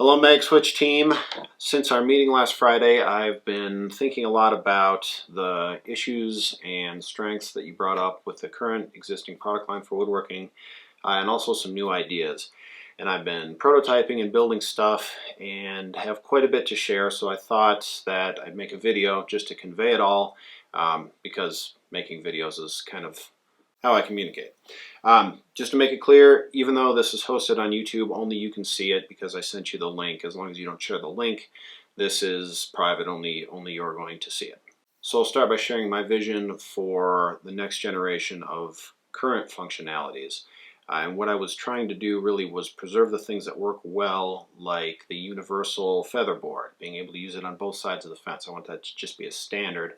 Hello Magswitch team. Since our meeting last Friday, I've been thinking a lot about the issues and strengths that you brought up with the current existing product line for woodworking, and also some new ideas. And I've been prototyping and building stuff and have quite a bit to share, so I thought that I'd make a video just to convey it all, because making videos is kind of how I communicate. Just to make it clear, even though this is hosted on YouTube, only you can see it because I sent you the link. As long as you don't share the link, this is private, only you're going to see it. So I'll start by sharing my vision for the next generation of current functionalities. And what I was trying to do really was preserve the things that work well, like the universal featherboard, being able to use it on both sides of the fence. I want that to just be a standard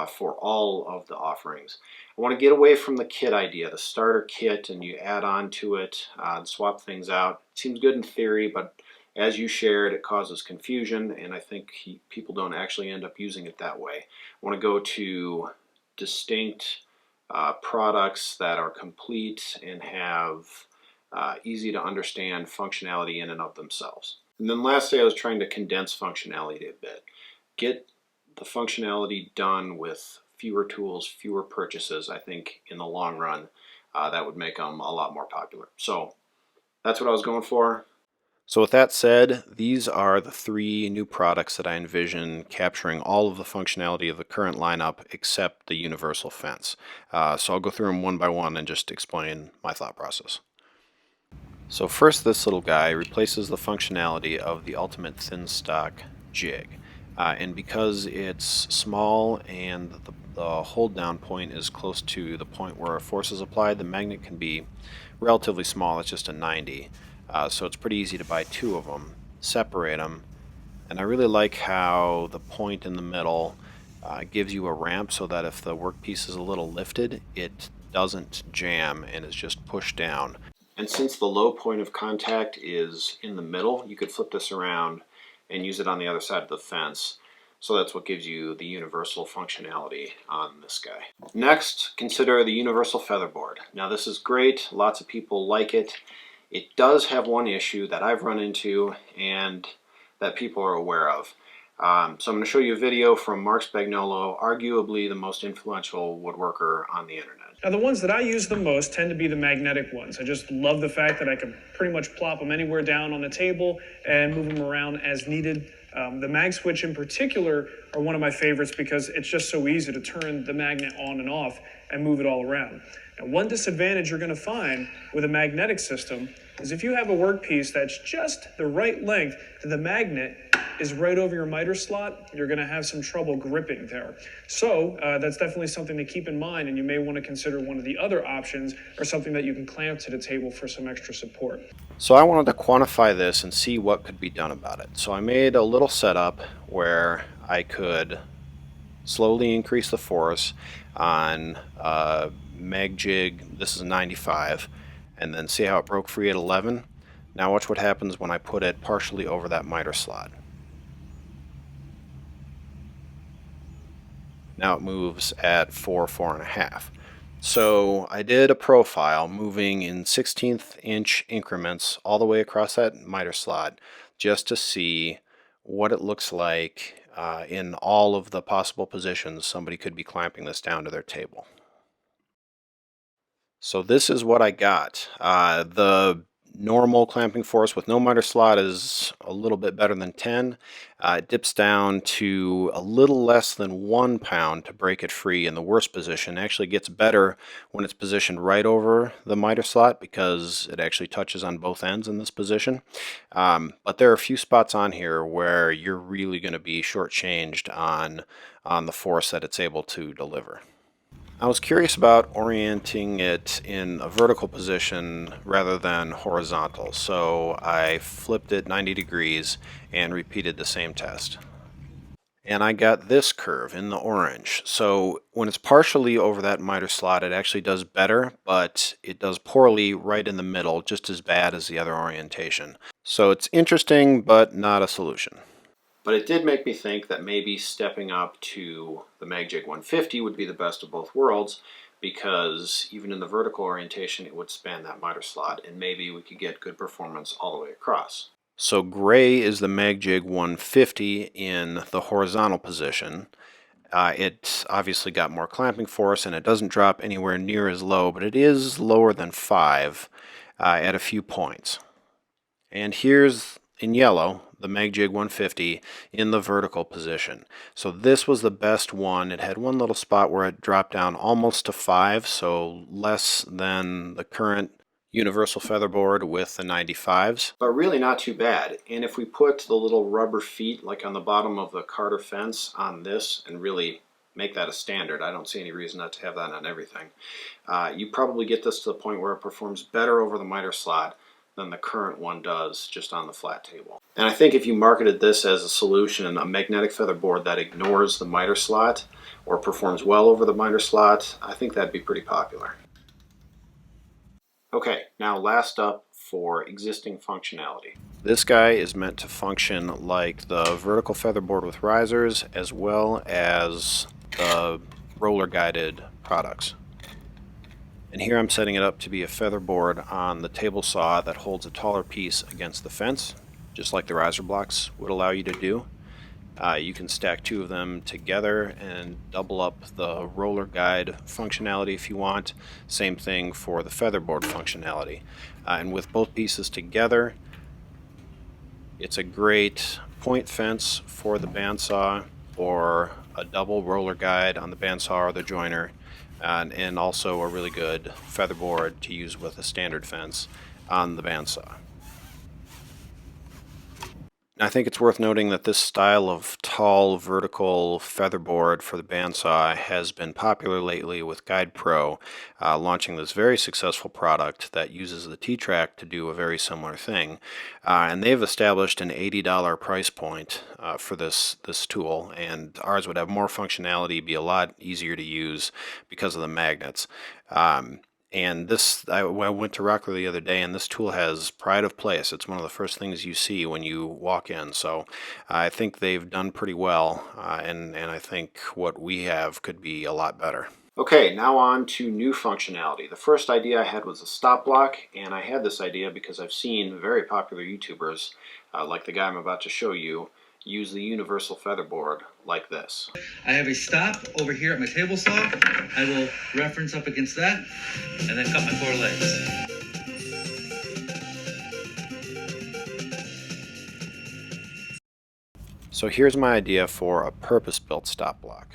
for all of the offerings. I want to get away from the kit idea, the starter kit, and you add on to it and swap things out. It seems good in theory, but as you shared, it causes confusion, and I think people don't actually end up using it that way. I want to go to distinct products that are complete and have easy to understand functionality in and of themselves. And then lastly, I was trying to condense functionality a bit. Get the functionality done with fewer tools, fewer purchases. I think in the long run, that would make them a lot more popular. So that's what I was going for. So with that said, these are the three new products that I envision capturing all of the functionality of the current lineup except the universal fence. So I'll go through them one by one and just explain my thought process. So first, this little guy replaces the functionality of the ultimate thin stock jig. And because it's small and the hold down point is close to the point where a force is applied, the magnet can be relatively small. It's just a 90. So it's pretty easy to buy two of them, separate them, and I really like how the point in the middle gives you a ramp so that if the workpiece is a little lifted, it doesn't jam and is just pushed down. And since the low point of contact is in the middle, you could flip this around and use it on the other side of the fence. So that's what gives you the universal functionality on this guy. Next, consider the universal featherboard. Now this is great, lots of people like it. It does have one issue that I've run into and that people are aware of. So I'm going to show you a video from Mark Spagnolo, arguably the most influential woodworker on the internet. Now, the ones that I use the most tend to be the magnetic ones. I just love the fact that I can pretty much plop them anywhere down on the table and move them around as needed. The Magswitch in particular are one of my favorites because it's just so easy to turn the magnet on and off and move it all around. And one disadvantage you're going to find with a magnetic system is if you have a workpiece that's just the right length and the magnet is right over your miter slot, you're going to have some trouble gripping there. So that's definitely something to keep in mind, and you may want to consider one of the other options or something that you can clamp to the table for some extra support. So I wanted to quantify this and see what could be done about it. So I made a little setup where I could slowly increase the force on mag jig. This is 95, and then see how it broke free at 11. Now watch what happens when I put it partially over that miter slot. Now it moves at 4.5. So I did a profile moving in 1/16 inch increments all the way across that miter slot just to see what it looks like in all of the possible positions somebody could be clamping this down to their table. So this is what I got. The normal clamping force with no miter slot is a little bit better than 10. It dips down to a little less than 1 pound to break it free in the worst position. It actually gets better when it's positioned right over the miter slot because it actually touches on both ends in this position. But there are a few spots on here where you're really going to be shortchanged on the force that it's able to deliver. I was curious about orienting it in a vertical position rather than horizontal, so I flipped it 90 degrees and repeated the same test. And I got this curve in the orange. So when it's partially over that miter slot, it actually does better, but it does poorly right in the middle, just as bad as the other orientation. So it's interesting, but not a solution. But it did make me think that maybe stepping up to the Magjig 150 would be the best of both worlds, because even in the vertical orientation it would span that miter slot, and maybe we could get good performance all the way across. So gray is the Magjig 150 in the horizontal position. It's obviously got more clamping force and it doesn't drop anywhere near as low, but it is lower than 5 at a few points. And here's in yellow the Magjig 150 in the vertical position. So this was the best one. It had one little spot where it dropped down almost to 5, so less than the current universal featherboard with the 95s, but really not too bad. And if we put the little rubber feet like on the bottom of the Carter fence on this and really make that a standard, I don't see any reason not to have that on everything, you probably get this to the point where it performs better over the miter slot than the current one does just on the flat table. And I think if you marketed this as a solution, a magnetic featherboard that ignores the miter slot or performs well over the miter slot, I think that'd be pretty popular. Okay, now last up for existing functionality. This guy is meant to function like the vertical featherboard with risers as well as the roller guided products. And here I'm setting it up to be a featherboard on the table saw that holds a taller piece against the fence, just like the riser blocks would allow you to do. You can stack two of them together and double up the roller guide functionality if you want. Same thing for the featherboard functionality. And with both pieces together, it's a great point fence for the bandsaw or a double roller guide on the bandsaw or the joiner, and also a really good featherboard to use with a standard fence on the bandsaw. I think it's worth noting that this style of tall vertical featherboard for the bandsaw has been popular lately with Guide Pro launching this very successful product that uses the T-Track to do a very similar thing. And they've established an $80 price point for this tool, and ours would have more functionality, be a lot easier to use because of the magnets. And this, I went to Rockler the other day, and this tool has pride of place. It's one of the first things you see when you walk in. So I think they've done pretty well, and I think what we have could be a lot better. Okay, now on to new functionality. The first idea I had was a stop block, and I had this idea because I've seen very popular YouTubers, like the guy I'm about to show you, use the universal featherboard like this. I have a stop over here at my table saw. I will reference up against that and then cut my 4 legs. So here's my idea for a purpose-built stop block.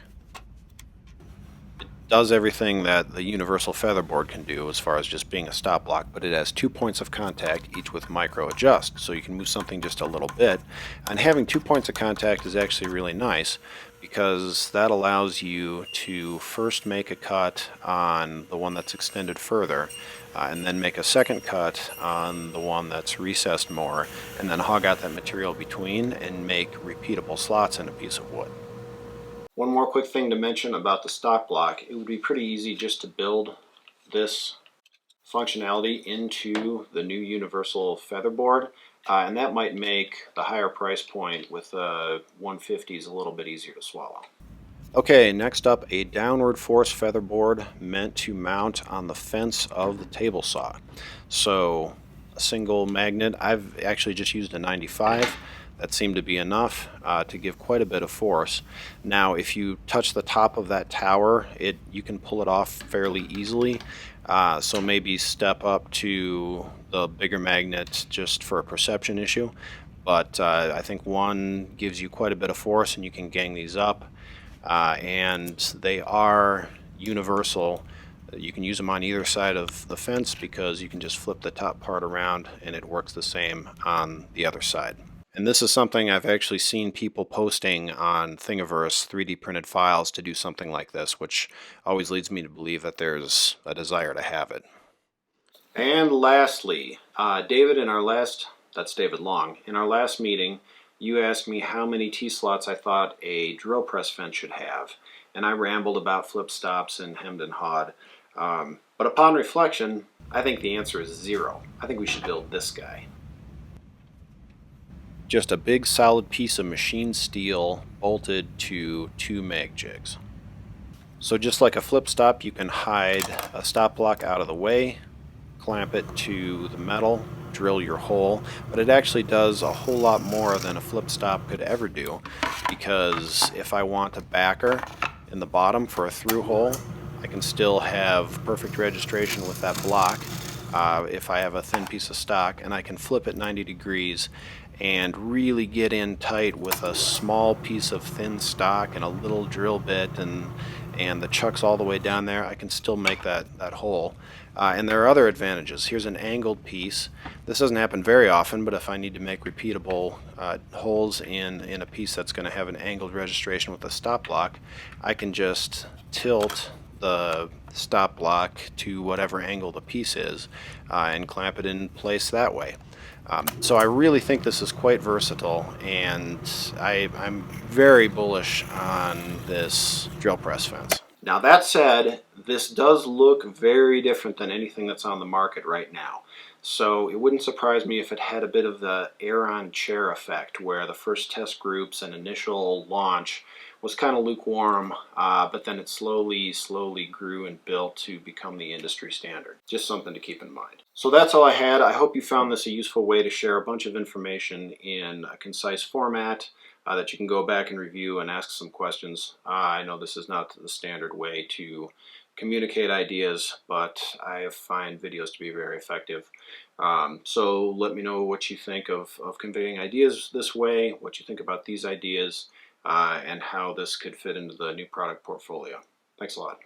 Does everything that the universal featherboard can do as far as just being a stop block, but it has 2 points of contact, each with micro adjust, so you can move something just a little bit. And having 2 points of contact is actually really nice because that allows you to first make a cut on the one that's extended further, and then make a second cut on the one that's recessed more, and then hog out that material between and make repeatable slots in a piece of wood. One more quick thing to mention about the stop block. It would be pretty easy just to build this functionality into the new universal featherboard, and that might make the higher price point with the 150s a little bit easier to swallow. Okay, next up, a downward force featherboard meant to mount on the fence of the table saw. So a single magnet. I've actually just used a 95. That seemed to be enough to give quite a bit of force. Now, if you touch the top of that tower, you can pull it off fairly easily. So maybe step up to the bigger magnet just for a perception issue. But I think one gives you quite a bit of force, and you can gang these up. And they are universal. You can use them on either side of the fence because you can just flip the top part around and it works the same on the other side. And this is something I've actually seen people posting on Thingiverse 3D printed files to do something like this, which always leads me to believe that there's a desire to have it. And lastly, David, that's David Long, in our last meeting, you asked me how many T-slots I thought a drill press fence should have. And I rambled about flip stops and hemmed and hawed. But upon reflection, I think the answer is 0. I think we should build this guy. Just a big solid piece of machined steel bolted to 2 mag jigs. So just like a flip stop, you can hide a stop block out of the way, clamp it to the metal, drill your hole, but it actually does a whole lot more than a flip stop could ever do, because if I want a backer in the bottom for a through hole, I can still have perfect registration with that block if I have a thin piece of stock, and I can flip it 90 degrees and really get in tight with a small piece of thin stock and a little drill bit and the chucks all the way down there. I can still make that hole. And there are other advantages. Here's an angled piece. This doesn't happen very often, but if I need to make repeatable holes in a piece that's going to have an angled registration with a stop block, I can just tilt the stop block to whatever angle the piece is and clamp it in place that way. So I really think this is quite versatile, and I'm very bullish on this drill press fence. Now that said, this does look very different than anything that's on the market right now. So it wouldn't surprise me if it had a bit of the air-on chair effect, where the first test groups and initial launch was kind of lukewarm, but then it slowly grew and built to become the industry standard. Just something to keep in mind. So that's all I had. I hope you found this a useful way to share a bunch of information in a concise format that you can go back and review and ask some questions. I know this is not the standard way to communicate ideas, but I find videos to be very effective. So let me know what you think of conveying ideas this way, what you think about these ideas, and how this could fit into the new product portfolio. Thanks a lot.